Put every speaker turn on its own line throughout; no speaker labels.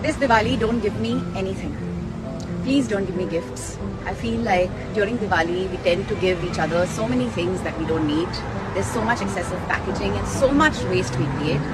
This Diwali, don't give me anything. Please don't give me gifts. I feel like during Diwali, we tend to give each other so many things that we don't need. There's so much excessive packaging and so much waste we create.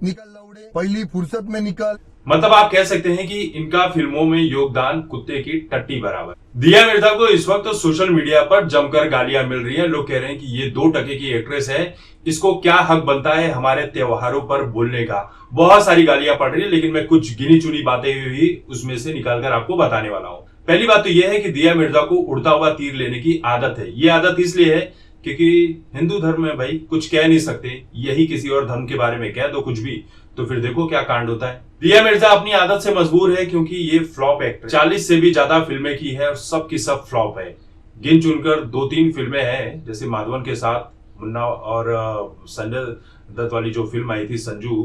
निकल लौड़े, पहली फुर्सत में निकल।
मतलब आप कह सकते हैं कि इनका फिल्मों में योगदान कुत्ते की टट्टी बराबर। दिया मिर्जा को इस वक्त सोशल मीडिया पर जमकर गालियां मिल रही हैं। लोग कह रहे हैं कि ये 2 टके की एक्ट्रेस है, इसको क्या हक बनता है हमारे त्योहारों पर बोलने का। बहुत सारी गालियां पड़ रही है, लेकिन मैं कुछ गिनी चुनी बातें भी उसमें से निकालकर आपको बताने वाला हूं। पहली बात तो यह है कि दिया मिर्जा को उड़ता हुआ तीर लेने की आदत है। ये आदत इसलिए है क्योंकि हिंदू धर्म में भाई कुछ कह नहीं सकते, यही किसी और धर्म के बारे में कह दो कुछ भी तो फिर देखो क्या कांड होता है। दिया मिर्जा अपनी आदत से मजबूर है क्योंकि ये फ्लॉप एक्टर 40 से भी ज्यादा फिल्में की है और सब की सब फ्लॉप है। गिन चुनकर 2-3 फिल्में हैं, जैसे माधवन के साथ मुन्ना और संजय दत्त वाली जो फिल्म आई थी संजू,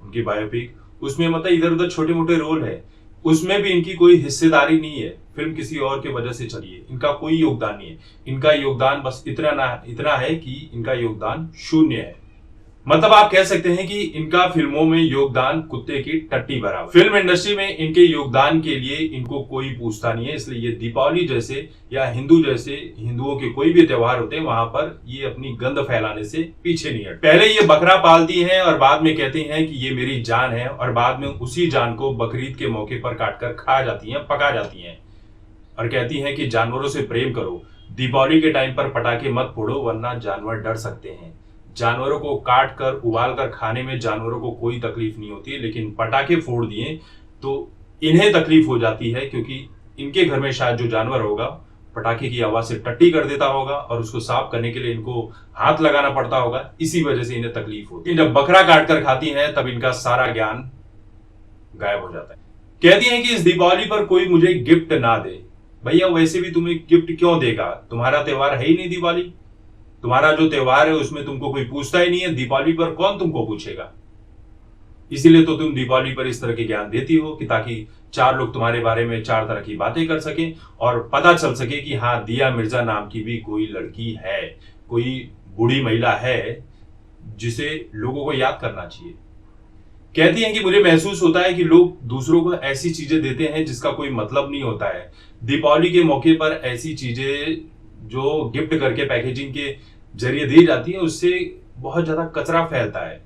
उनकी बायोपिक, उसमें मतलब इधर उधर छोटे मोटे रोल है, उसमें भी इनकी कोई हिस्सेदारी नहीं है। फिल्म किसी और के वजह से चली है, इनका कोई योगदान नहीं है। इनका योगदान बस इतना है कि इनका योगदान शून्य है। मतलब आप कह सकते हैं कि इनका फिल्मों में योगदान कुत्ते की टट्टी बराबर। फिल्म इंडस्ट्री में इनके योगदान के लिए इनको कोई पूछता नहीं है, इसलिए ये दीपावली जैसे या हिंदुओं के कोई भी त्योहार होते हैं वहां पर ये अपनी गंद फैलाने से पीछे नहीं हटते। पहले ये बकरा पालती हैं और बाद में कहती हैं कि ये मेरी जान है, और बाद में उसी जान को बकरीद के मौके पर काटकर खा जाती हैं, पका जाती हैं और कहती हैं कि जानवरों से प्रेम करो, दीपावली के टाइम पर पटाखे मत फोड़ो वरना जानवर डर सकते हैं। जानवरों को काट कर उबाल कर खाने में जानवरों को कोई तकलीफ नहीं होती है, लेकिन पटाखे फोड़ दिए तो इन्हें तकलीफ हो जाती है, क्योंकि इनके घर में शायद जो जानवर होगा पटाखे की आवाज से टट्टी कर देता होगा और उसको साफ करने के लिए इनको हाथ लगाना पड़ता होगा, इसी वजह से इन्हें तकलीफ होती है। जब बकरा काट कर खाती हैं तब इनका सारा ज्ञान गायब हो जाता है। कहती हैं कि इस दीपावली पर कोई मुझे गिफ्ट ना दे। भैया वैसे भी तुम्हें गिफ्ट क्यों देगा, तुम्हारा त्योहार है ही नहीं दिवाली, तुम्हारा जो त्योहार है उसमें तुमको कोई पूछता ही नहीं है, दीपावली पर कौन तुमको पूछेगा। इसीलिए तो तुम दीपावली पर इस तरह के ज्ञान देती हो कि ताकि 4 लोग तुम्हारे बारे में 4 तरह की बातें कर सके और पता चल सके कि हाँ दिया मिर्जा नाम की भी कोई लड़की है, कोई बूढ़ी महिला है जिसे लोगों को याद करना चाहिए। कहती हैं कि मुझे महसूस होता है कि लोग दूसरों को ऐसी चीजें देते हैं जिसका कोई मतलब नहीं होता है। दीपावली के मौके पर ऐसी चीजें जो गिफ्ट करके पैकेजिंग के जरिए दी जाती है उससे बहुत ज्यादा कचरा फैलता है,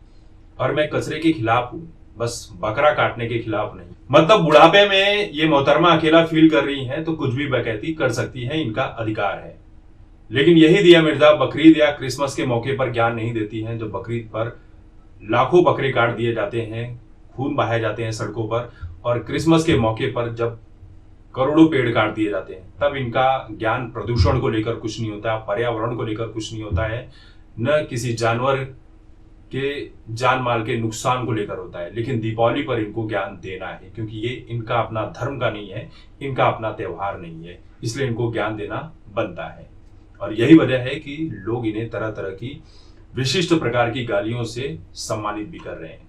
और मैं कचरे के खिलाफ हूं, बस बकरा काटने के खिलाफ नहीं। मतलब बुढ़ापे में ये मोहतरमा अकेला फील कर रही हैं तो कुछ भी बकैती कर सकती हैं, इनका अधिकार है। लेकिन यही दिया मिर्जा बकरीद या क्रिसमस के मौके पर ज्ञान नहीं देती हैं, जब बकरीद पर लाखों बकरे काट दिए जाते हैं, खून बहाए जाते हैं सड़कों पर, और क्रिसमस के मौके पर जब करोड़ों पेड़ काट दिए जाते हैं, तब इनका ज्ञान प्रदूषण को लेकर कुछ नहीं होता, पर्यावरण को लेकर कुछ नहीं होता है, न किसी जानवर के जान माल के नुकसान को लेकर होता है। लेकिन दीपावली पर इनको ज्ञान देना है, क्योंकि ये इनका अपना धर्म का नहीं है, इनका अपना त्योहार नहीं है, इसलिए इनको ज्ञान देना बनता है। और यही वजह है कि लोग इन्हें तरह तरह की विशिष्ट प्रकार की गालियों से सम्मानित भी कर रहे हैं।